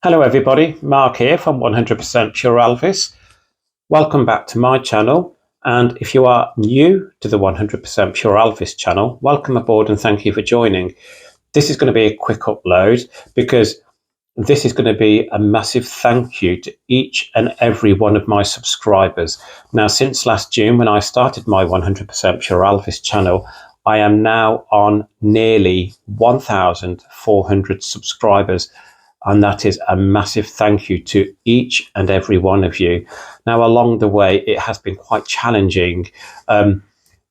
Hello everybody, Mark here from 100% Pure Elvis. Welcome back to my channel, and if you are new to the 100% Pure Elvis channel, welcome aboard and thank you for joining. This is going to be a quick upload because this is going to be a massive thank you to each and every one of my subscribers. Now, since last June when I started my 100% Pure Elvis channel, I am now on nearly 1,400 subscribers. And that is a massive thank you to each and every one of you. Now, along the way, it has been quite challenging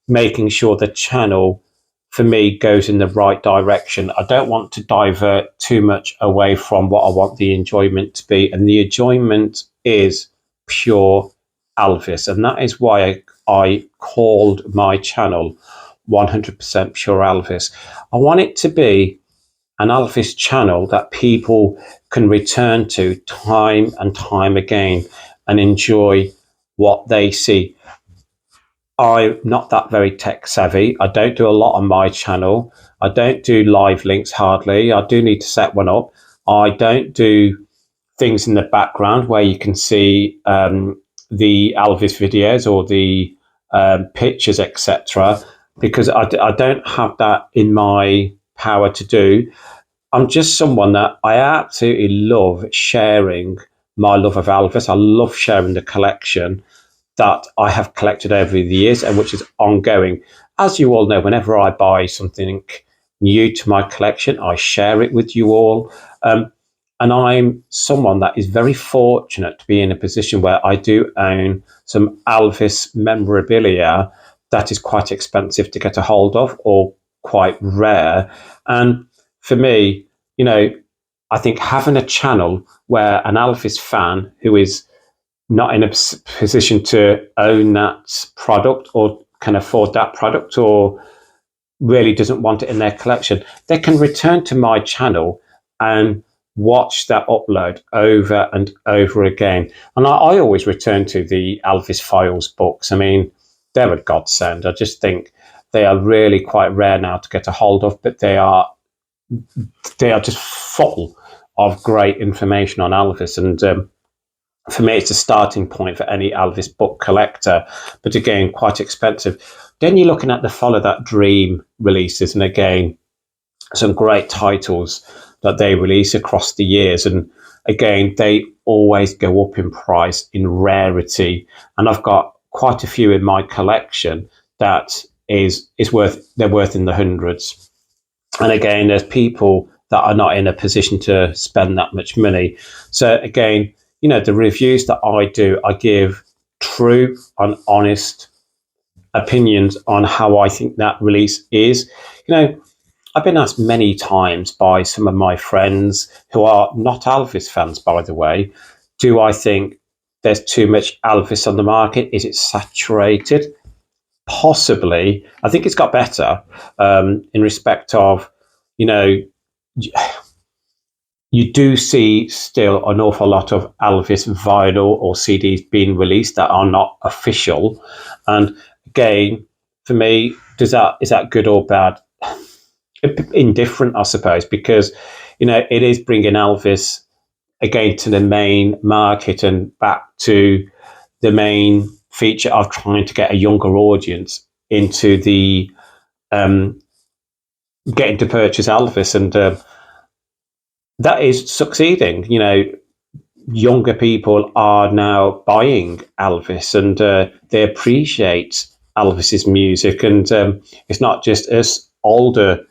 making sure the channel, for me, goes in the right direction. I don't want to divert too much away from what I want the enjoyment to be. And the enjoyment is pure Elvis. And that is why I called my channel 100% Pure Elvis. I want it to be an Elvis channel that people can return to time and time again and enjoy what they see. I'm not that very tech savvy. I don't do a lot on my channel. I don't do live links hardly. I do need to set one up. I don't do things in the background where you can see the Elvis videos or the pictures, etc., because I don't have that in my power to do. I'm just someone that I absolutely love sharing my love of Elvis. I love sharing the collection that I have collected over the years and which is ongoing. As you all know, whenever I buy something new to my collection, I share it with you all. And I'm someone that is very fortunate to be in a position where I do own some Elvis memorabilia that is quite expensive to get a hold of or quite rare. And for me, I think having a channel where an Elvis fan who is not in a position to own that product or can afford that product or really doesn't want it in their collection, they can return to my channel and watch that upload over and over again. And I always return to the Elvis Files books. I mean, they're a godsend. I just think they are really quite rare now to get a hold of, but they are just full of great information on Elvis. And for me, it's a starting point for any Elvis book collector, but again, quite expensive. Then you're looking at the Follow That Dream releases, and again, some great titles that they release across the years. And again, they always go up in price, in rarity. And I've got quite a few in my collection that they're worth in the hundreds. And again, there's people that are not in a position to spend that much money. So again, the reviews that I do, I give true and honest opinions on how I think that release is. I've been asked many times by some of my friends who are not Elvis fans, by the way, do I think there's too much Elvis on the market? Is it saturated? Possibly. I think it's got better in respect of, you do see still an awful lot of Elvis vinyl or CDs being released that are not official. And again, for me, is that good or bad? Indifferent, I suppose, because it is bringing Elvis again to the main market and back to the main feature of trying to get a younger audience into the getting to purchase Elvis, and that is succeeding. Younger people are now buying Elvis, and they appreciate Elvis's music, and it's not just us older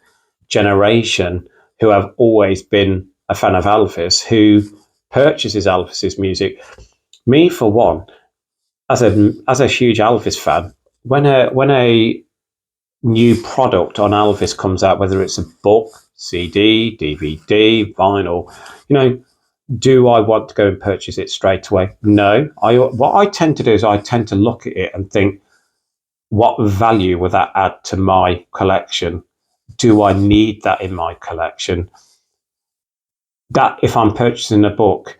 generation who have always been a fan of Elvis who purchases Elvis's music. Me, for one, as a huge Elvis fan, when a new product on Elvis comes out, whether it's a book, CD, DVD, vinyl, do I want to go and purchase it straight away? No. What I tend to do is I tend to look at it and think, what value will that add to my collection? Do I need that in my collection? That if I'm purchasing a book,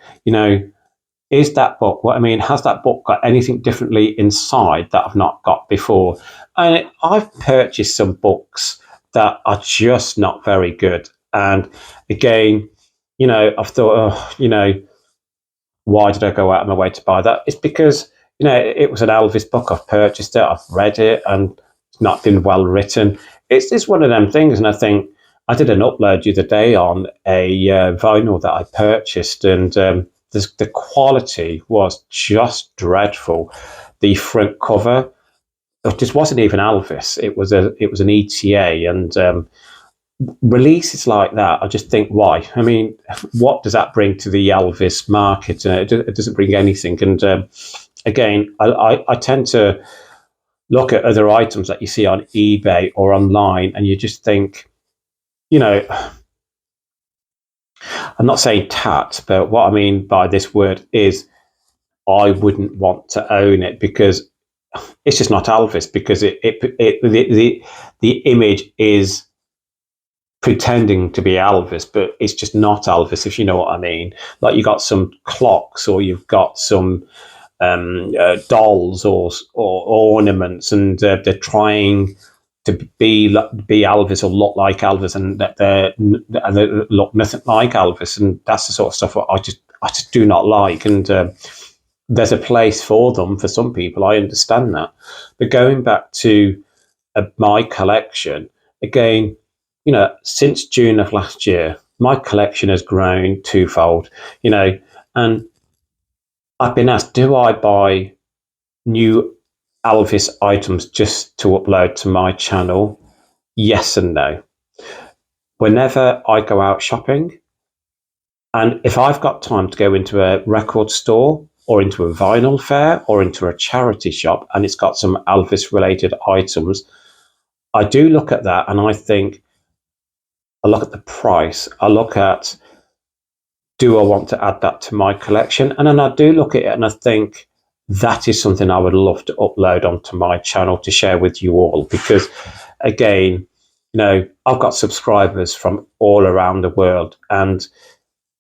is that book, has that book got anything differently inside that I've not got before? And I've purchased some books that are just not very good. And again, I've thought, oh, why did I go out of my way to buy that? It's because, it was an Elvis book. I've purchased it, I've read it, and it's not been well written. It's one of them things. And I think I did an upload the other day on a vinyl that I purchased, and the quality was just dreadful. The front cover, it just wasn't even Elvis. It was an ETA, and releases like that, I just think, why? I mean, what does that bring to the Elvis market? It doesn't bring anything. And again, I tend to look at other items that you see on eBay or online, and you just think, I'm not saying tat, but what I mean by this word is I wouldn't want to own it because it's just not Elvis. Because the image is pretending to be Elvis, but it's just not Elvis, if you know what I mean. Like you got some clocks, or you've got some dolls or ornaments, and they're trying to be Elvis or look like Elvis, and they look nothing like Elvis, and that's the sort of stuff I just do not like. And there's a place for them for some people. I understand that, but going back to my collection again, since June of last year, my collection has grown twofold, and I've been asked, do I buy new Elvis items just to upload to my channel? Yes and no. Whenever I go out shopping, and if I've got time to go into a record store or into a vinyl fair or into a charity shop and it's got some Elvis related items, I do look at that and I think, I look at the price. I look at, do I want to add that to my collection? And then I do look at it and I think that is something I would love to upload onto my channel to share with you all. Because again, I've got subscribers from all around the world, and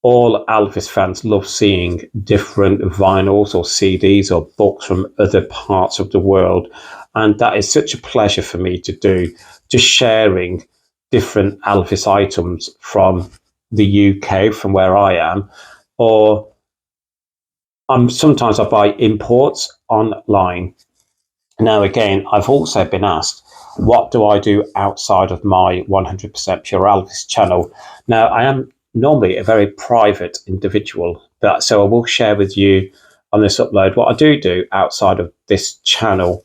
all Elvis fans love seeing different vinyls or CDs or books from other parts of the world. And that is such a pleasure for me to do, just sharing different Elvis items from the UK, from where I am, or sometimes I buy imports online. Now, again, I've also been asked, what do I do outside of my 100% Pure Elvis channel? Now, I am normally a very private individual, but so I will share with you on this upload what I do outside of this channel.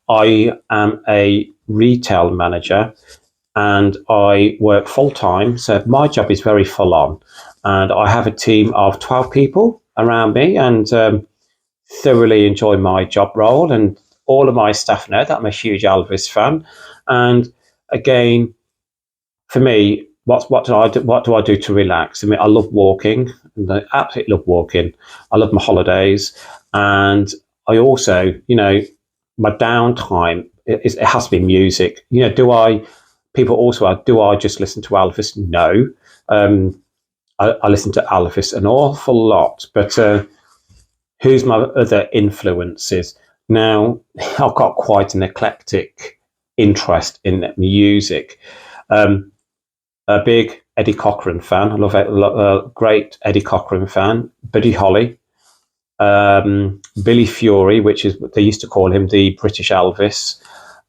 I am a retail manager and I work full time. So my job is very full on, and I have a team of 12 people around me, and thoroughly enjoy my job role. And all of my staff know that I'm a huge Elvis fan. And again, for me, what do I do? What do I do to relax? I mean, I love walking, and I absolutely love walking. I love my holidays, and I also, my downtime. It has to be music. People also ask, do I just listen to Elvis? No, I listen to Elvis an awful lot, but who's my other influences? Now, I've got quite an eclectic interest in music. A big Eddie Cochran fan. I love a great Eddie Cochran fan. Buddy Holly, Billy Fury, which is what they used to call him, the British Elvis,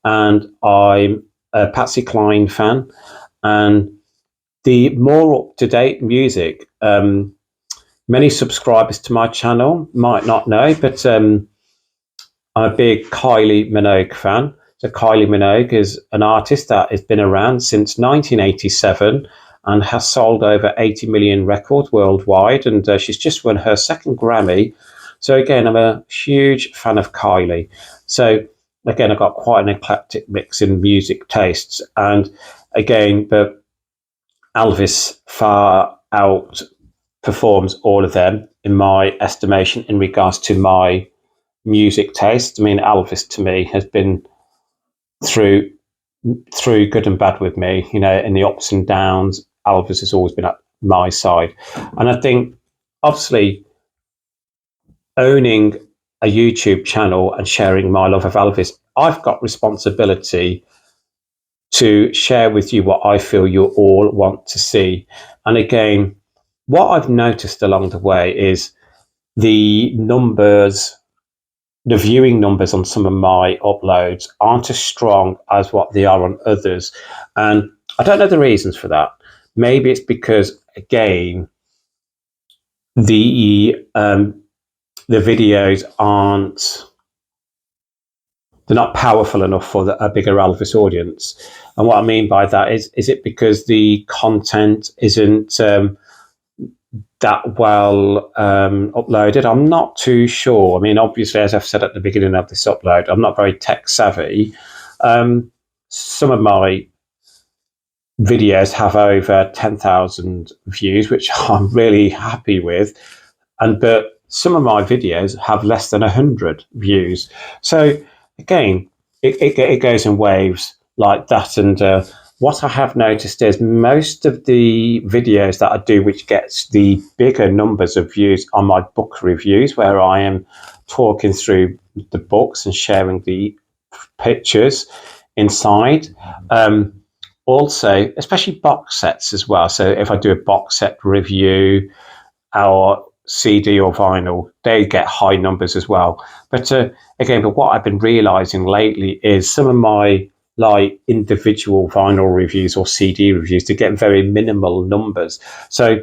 and I'm a Patsy Cline fan. And the more up-to-date music, many subscribers to my channel might not know, but I'm a big Kylie Minogue fan. So Kylie Minogue is an artist that has been around since 1987 and has sold over 80 million records worldwide, and she's just won her second Grammy. So again, I'm a huge fan of Kylie. So again, I've got quite an eclectic mix in music tastes, and again, but Elvis far outperforms all of them in my estimation in regards to my music taste. I mean, Elvis to me has been through good and bad with me, in the ups and downs. Elvis has always been at my side. And I think, obviously, owning a YouTube channel and sharing my love of Elvis, I've got responsibility to share with you what I feel you all want to see. And again, what I've noticed along the way is the numbers, the viewing numbers on some of my uploads aren't as strong as what they are on others. And I don't know the reasons for that. Maybe it's because, again, the videos aren't, they're not powerful enough for a bigger Elvis audience. And what I mean by that is it because the content isn't that well uploaded? I'm not too sure. I mean, obviously, as I've said at the beginning of this upload, I'm not very tech savvy. Some of my videos have over 10,000 views, which I'm really happy with. But some of my videos have less than 100 views. So again, it goes in waves like that. And what I have noticed is most of the videos that I do, which gets the bigger numbers of views, are my book reviews, where I am talking through the books and sharing the pictures inside. Also, especially box sets as well. So if I do a box set review or CD or vinyl, they get high numbers as well. But what I've been realizing lately is some of my like individual vinyl reviews or CD reviews to get very minimal numbers. So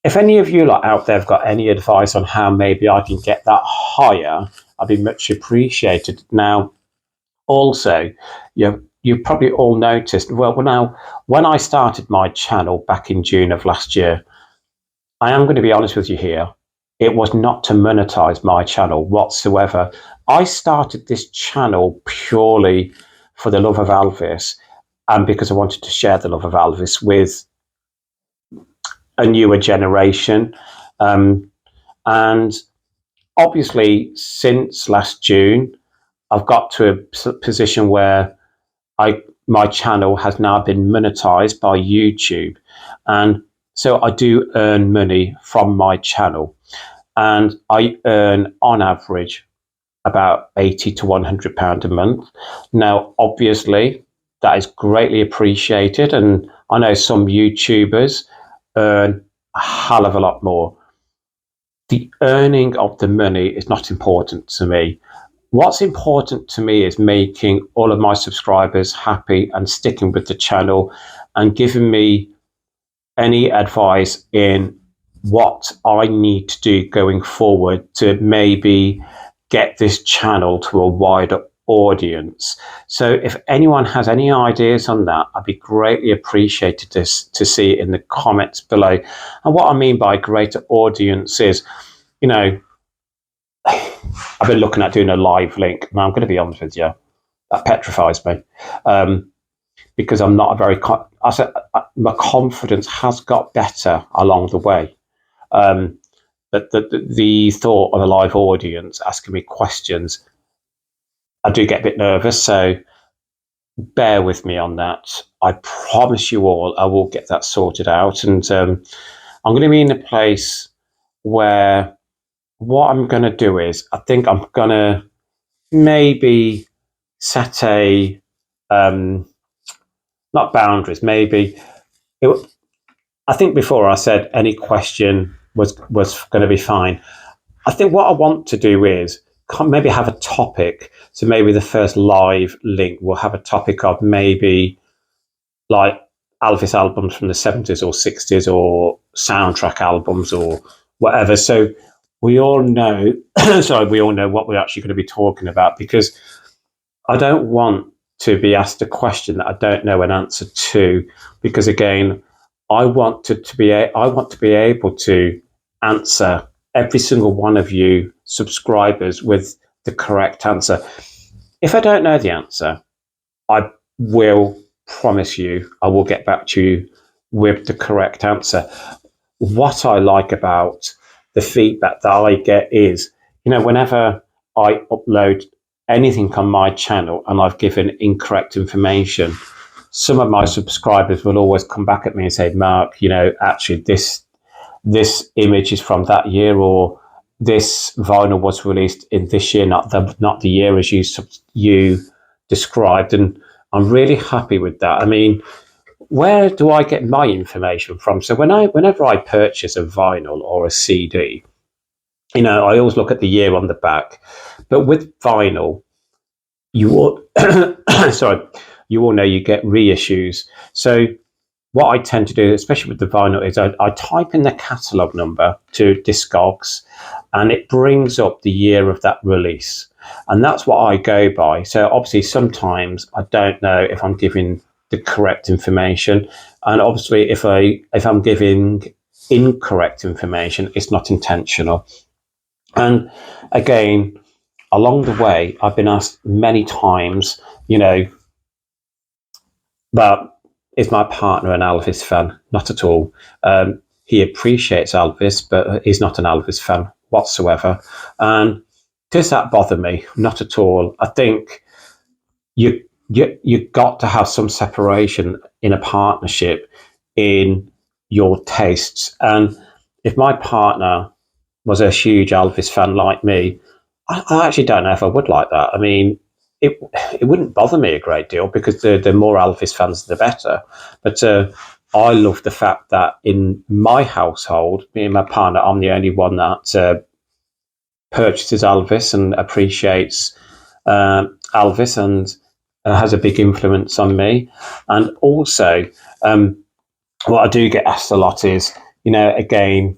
if any of you like out there have got any advice on how maybe I can get that higher, I'd be much appreciated. Now, also, you've probably all noticed, now, when I started my channel back in June of last year, I am going to be honest with you here, it was not to monetize my channel whatsoever. I started this channel purely for the love of Elvis and because I wanted to share the love of Elvis with a newer generation. And obviously, since last June, I've got to a position where my channel has now been monetized by YouTube. And so I do earn money from my channel. And I earn, on average, about £80 to £100 a month. Now, obviously, that is greatly appreciated. And I know some YouTubers earn a hell of a lot more. The earning of the money is not important to me. What's important to me is making all of my subscribers happy and sticking with the channel and giving me any advice in what I need to do going forward to maybe get this channel to a wider audience. So if anyone has any ideas on that, I'd be greatly appreciated to see it in the comments below. And what I mean by greater audience is, I've been looking at doing a live link. Now, I'm going to be honest with you, that petrifies me because I'm not a very. My confidence has got better along the way, but the thought of a live audience asking me questions, I do get a bit nervous. So bear with me on that. I promise you all, I will get that sorted out, and I'm going to be in a place where. What I'm going to do is, I think I'm going to maybe set a, not boundaries, maybe. I think before I said any question was going to be fine. I think what I want to do is maybe have a topic. So maybe the first live link will have a topic of maybe like Elvis albums from the 70s or 60s or soundtrack albums or whatever. So we all know, we all know what we're actually going to be talking about, because I don't want to be asked a question that I don't know an answer to, because again, I want to be able to answer every single one of you subscribers with the correct answer. If I don't know the answer, I will promise you I will get back to you with the correct answer. What I like about the feedback that I get is, whenever I upload anything on my channel and I've given incorrect information, some of my subscribers will always come back at me and say, Mark, actually this image is from that year, or this vinyl was released in this year, not the year as you described. And I'm really happy with that. I mean, where do I get my information from? So whenever I purchase a vinyl or a CD, I always look at the year on the back. But with vinyl, you will, sorry, you all know you get reissues. So what I tend to do, especially with the vinyl, is I type in the catalogue number to Discogs, and it brings up the year of that release. And that's what I go by. So obviously sometimes I don't know if I'm giving the correct information. And obviously if I'm giving incorrect information, it's not intentional. And again, along the way, I've been asked many times, but is my partner an Elvis fan? Not at all. He appreciates Elvis, but he's not an Elvis fan whatsoever. And does that bother me? Not at all. I think you got to have some separation in a partnership in your tastes. And if my partner was a huge Elvis fan like me, I actually don't know if I would like that. I mean, it wouldn't bother me a great deal because the more Elvis fans, the better. But I love the fact that in my household, me and my partner, I'm the only one that purchases Elvis and appreciates Elvis and has a big influence on me. And also, what I do get asked a lot is, again,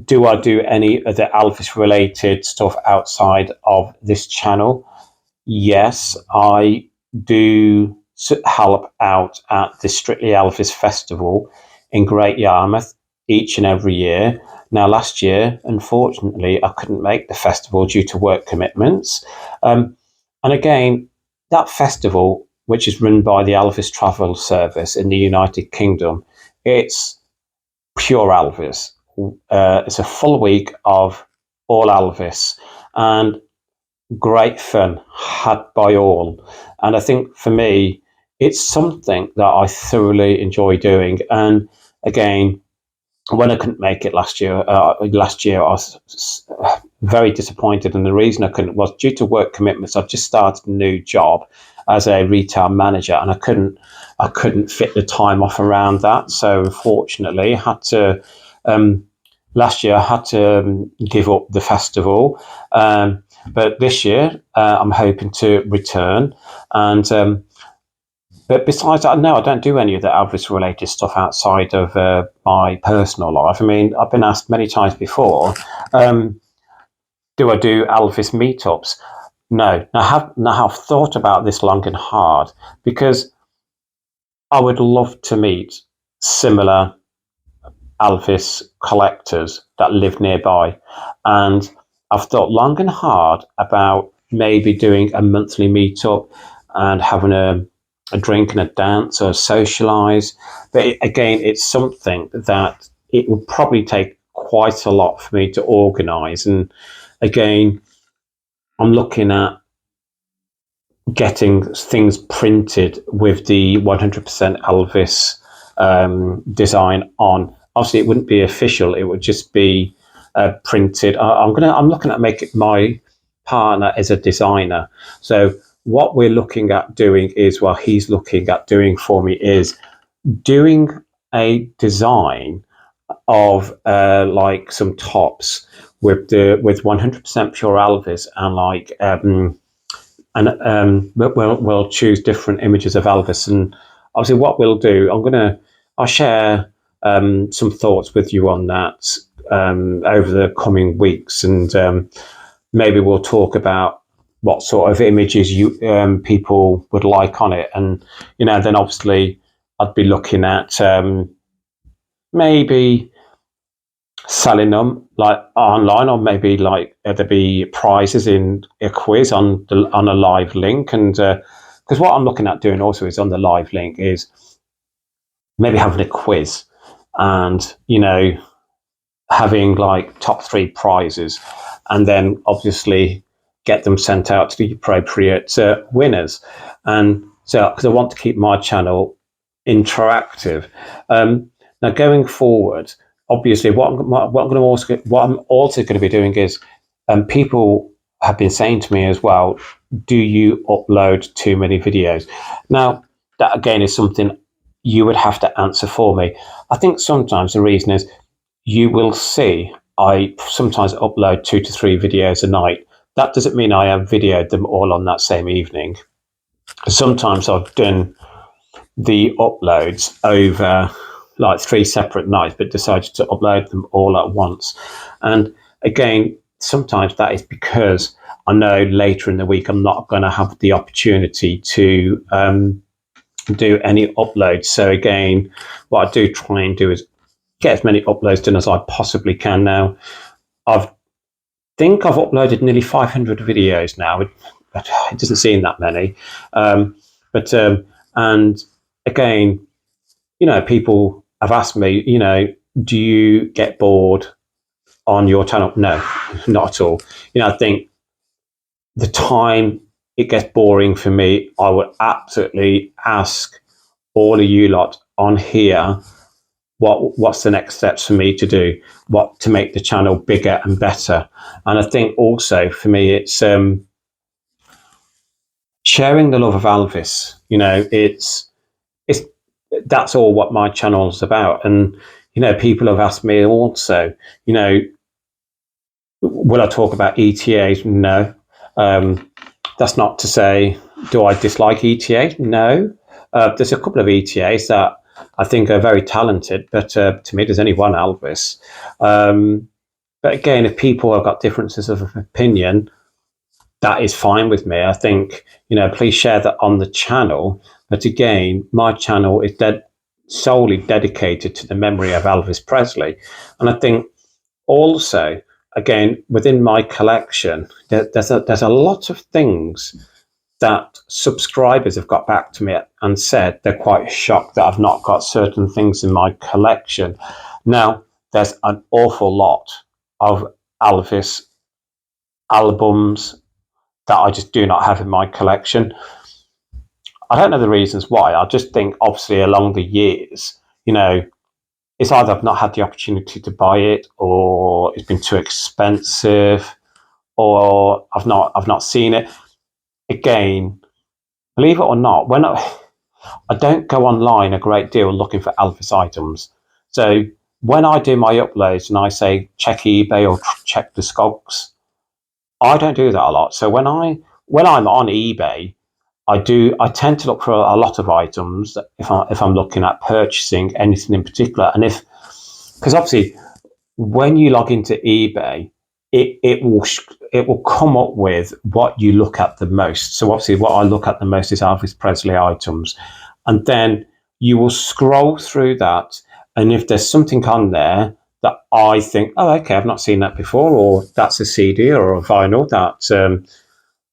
do I do any of the Elvis related stuff outside of this channel? Yes, I do help out at the Strictly Elvis Festival in Great Yarmouth each and every year. Now, last year, unfortunately, I couldn't make the festival due to work commitments. And again, that festival, which is run by the Elvis Travel Service in the United Kingdom, it's pure Elvis. It's a full week of all Elvis and great fun had by all. And I think for me, it's something that I thoroughly enjoy doing. And again, when I couldn't make it last year I was very disappointed. And the reason I couldn't was due to work commitments. I've just started a new job as a retail manager, and I couldn't fit the time off around that. So unfortunately, I had to. Last year, I had to give up the festival, but this year I'm hoping to return. And but besides that, no, I don't do any of the Elvis-related stuff outside of my personal life. I mean, I've been asked many times before, do I do Elvis meetups? No, I have thought about this long and hard because I would love to meet similar Elvis collectors that live nearby. And I've thought long and hard about maybe doing a monthly meetup and having a drink and a dance or socialize. But again, it's something that it would probably take quite a lot for me to organize. And again, I'm looking at getting things printed with the 100% Elvis design on. Obviously, it wouldn't be official; it would just be printed. I'm looking at making my partner as a designer. So what we're looking at doing is, well, he's looking at doing for me is doing a design of like some tops with 100% pure Elvis and like we'll choose different images of Elvis. And obviously what we'll do, I'll share some thoughts with you on that over the coming weeks, and maybe we'll talk about what sort of images you people would like on it. And then obviously I'd be looking at maybe selling them like online, or maybe like there'd be prizes in a quiz on a live link. And because what I'm looking at doing also is on the live link is maybe having a quiz and having like top 3 prizes, and then obviously get them sent out to the appropriate winners. And so because I want to keep my channel interactive. Now going forward, obviously, what I'm also going to be doing is, people have been saying to me as well, do you upload too many videos? Now, that again is something you would have to answer for me. I think sometimes the reason is you will see I sometimes upload 2 to 3 videos a night. That doesn't mean I have videoed them all on that same evening. Sometimes I've done the uploads over like 3 separate nights, but decided to upload them all at once. And again, sometimes that is because I know later in the week I'm not going to have the opportunity to do any uploads. So again, what I do try and do is get as many uploads done as I possibly can. Now, I think I've uploaded nearly 500 videos now. It doesn't seem that many, but and again, people have asked me, do you get bored on your channel? No, not at all. I think the time it gets boring for me, I would absolutely ask all of you lot on here, what's the next steps for me to do, what to make the channel bigger and better. And I think also for me, it's sharing the love of Elvis. It's that's all what my channel's about. And people have asked me also, will I talk about ETAs? No. That's not to say, do I dislike ETAs? No. There's a couple of ETAs that I think are very talented, but to me, there's only one Elvis. But again, if people have got differences of opinion, that is fine with me. I think, please share that on the channel. But again, my channel is solely dedicated to the memory of Elvis Presley. And I think also, again, within my collection, there's a lot of things that subscribers have got back to me and said they're quite shocked that I've not got certain things in my collection. Now, there's an awful lot of Elvis albums that I just do not have in my collection. I don't know the reasons why. I just think, obviously, along the years, it's either I've not had the opportunity to buy it, or it's been too expensive, or I've not seen it. Again, believe it or not, when I don't go online a great deal looking for Elvis items. So when I do my uploads and I say check eBay or check Discogs, I don't do that a lot. So when I'm on eBay, I tend to look for a lot of items if I'm looking at purchasing anything in particular. And because obviously when you log into eBay, it will come up with what you look at the most. So obviously what I look at the most is Elvis Presley items. And then you will scroll through that. And if there's something on there that I think, oh, okay, I've not seen that before, or that's a CD or a vinyl that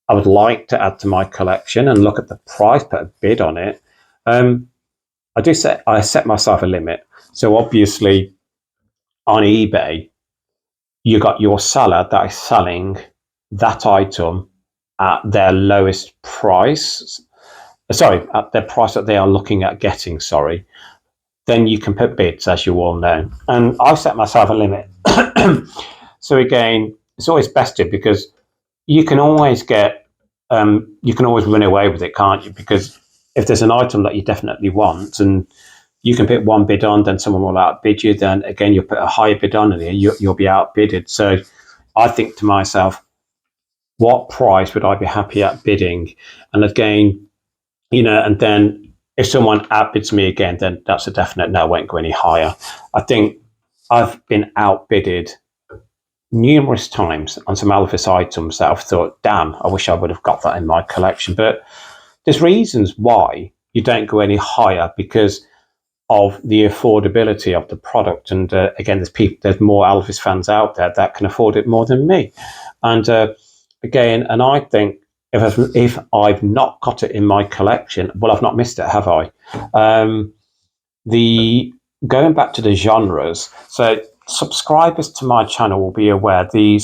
I would like to add to my collection, and look at the price, put a bid on it. I set myself a limit. So obviously on eBay, you got your seller that is selling that item at their lowest price. Sorry, at their price that they are looking at getting, sorry. Then you can put bids, as you all know. And I set myself a limit. So again, it's always best to, because you can always run away with it, can't you? Because if there's an item that you definitely want, and you can put one bid on, then someone will outbid you. Then again, you'll put a higher bid on, and you'll be outbidded. So I think to myself, what price would I be happy at bidding? And again, and then if someone outbids me again, then that's a definite no, I won't go any higher. I think I've been outbidded numerous times on some Elvis items that I've thought, damn, I wish I would have got that in my collection. But there's reasons why you don't go any higher, because of the affordability of the product. And again, there's more Elvis fans out there that can afford it more than me. And again, and I think if I've not got it in my collection, well, I've not missed it, have I? Going back to the genres, so subscribers to my channel will be aware the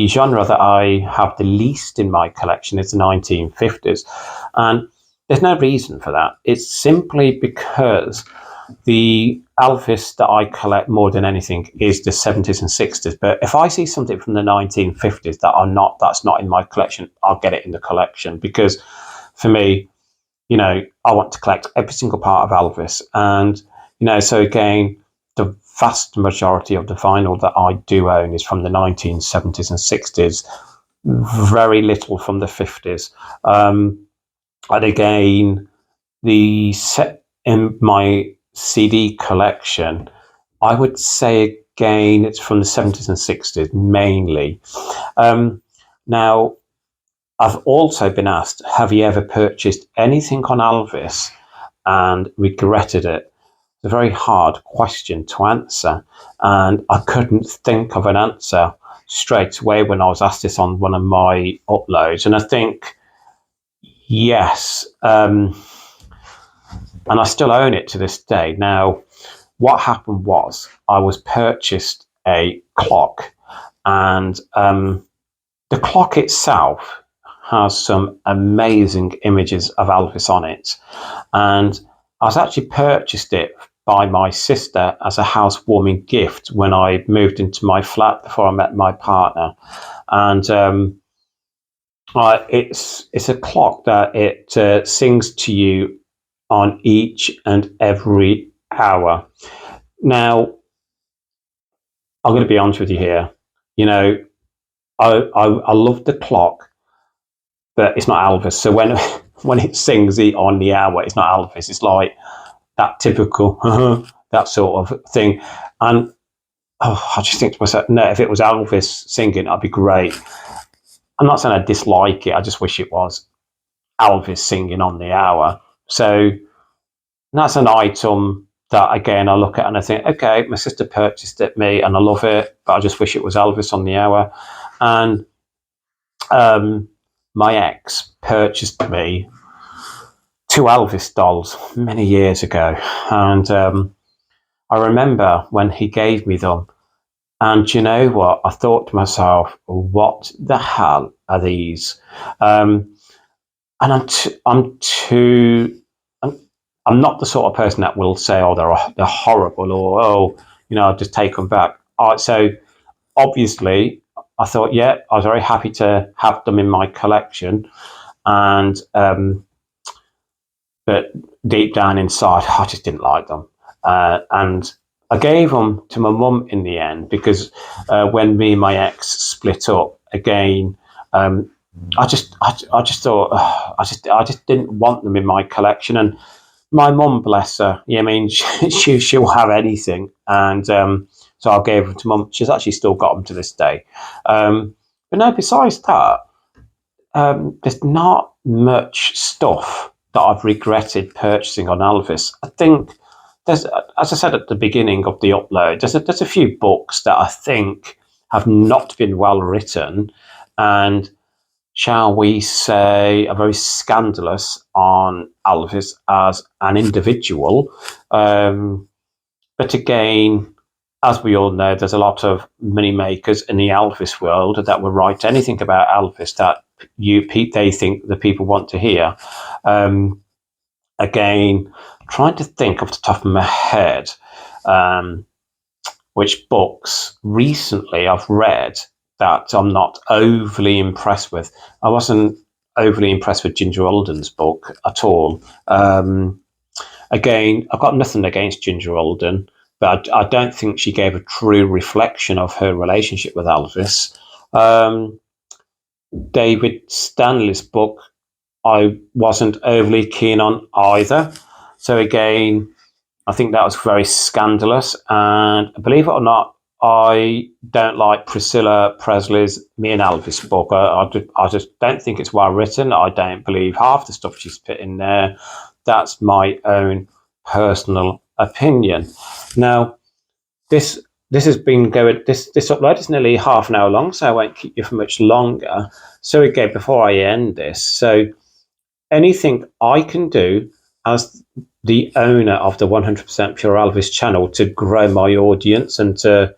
genre that I have the least in my collection is the 1950s. And there's no reason for that. It's simply because the Elvis that I collect more than anything is the 70s and 60s. But if I see something from the 1950s that's not in my collection, I'll get it in the collection, because for me, I want to collect every single part of Elvis. And, so again, the vast majority of the vinyl that I do own is from the 1970s and 60s, very little from the 50s. And again, the set in my CD collection, I would say again, it's from the 70s and 60s mainly. Now, I've also been asked, have you ever purchased anything on Elvis and regretted it? It's a very hard question to answer, and I couldn't think of an answer straight away when I was asked this on one of my uploads. And I think, yes, and I still own it to this day. Now, what happened was I was purchased a clock, and the clock itself has some amazing images of Elvis on it. And I was actually purchased it by my sister as a housewarming gift when I moved into my flat before I met my partner. And it's a clock that it sings to you on each and every hour. Now, I'm going to be honest with you here. I love the clock, but it's not Elvis. So when it sings on the hour, it's not Elvis. It's like that typical that sort of thing. And I just think to myself, no, if it was Elvis singing, that'd be great. I'm not saying I dislike it. I just wish it was Elvis singing on the hour. So that's an item that, again, I look at and I think, okay, my sister purchased it me and I love it, but I just wish it was Elvis on the hour. And my ex purchased me 2 Elvis dolls many years ago. And I remember when he gave me them, and you know what? I thought to myself, what the hell are these? And I'm not the sort of person that will say, oh, they're horrible, or, oh, I'll just take them back. So obviously, I thought, yeah, I was very happy to have them in my collection. And, but deep down inside, I just didn't like them. And I gave them to my mum in the end because when me and my ex split up again, I just thought I just didn't want them in my collection. And my mum, bless her, I mean, she'll have anything, and so I gave them to mum. She's actually still got them to this day. But no, besides that, there's not much stuff that I've regretted purchasing on Elvis. I think there's, as I said at the beginning of the upload, there's a few books that I think have not been well written, and shall we say, are very scandalous on Elvis as an individual. But again, as we all know, there's a lot of money makers in the Elvis world that will write anything about Elvis that they think the people want to hear. Again, trying to think off the top of my head which books recently I've read that I'm not overly impressed with. I wasn't overly impressed with Ginger Alden's book at all. Again, I've got nothing against Ginger Alden, but I don't think she gave a true reflection of her relationship with Elvis. David Stanley's book, I wasn't overly keen on either. So again, I think that was very scandalous. And believe it or not, I don't like Priscilla Presley's Me and Elvis book. I just don't think it's well written. I don't believe half the stuff she's put in there. That's my own personal opinion. Now, this has been going. This upload is nearly half an hour long, so I won't keep you for much longer. So again, before I end this, so anything I can do as the owner of the 100% Pure Elvis channel to grow my audience and to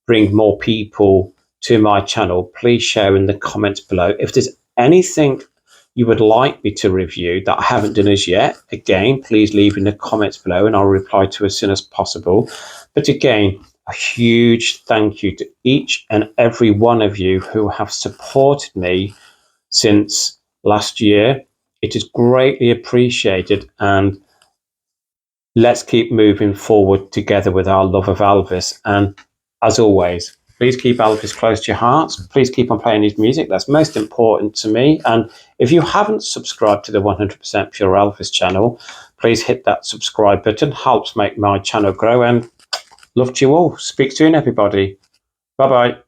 bring more people to my channel, please share in the comments below. If there's anything you would like me to review that I haven't done as yet, again, please leave in the comments below and I'll reply to as soon as possible. But again, a huge thank you to each and every one of you who have supported me since last year. It is greatly appreciated, and let's keep moving forward together with our love of Elvis. And as always, please keep Elvis close to your hearts. Please keep on playing his music. That's most important to me. And if you haven't subscribed to the 100% Pure Elvis channel, please hit that subscribe button. Helps make my channel grow. And love to you all. Speak soon, everybody. Bye-bye.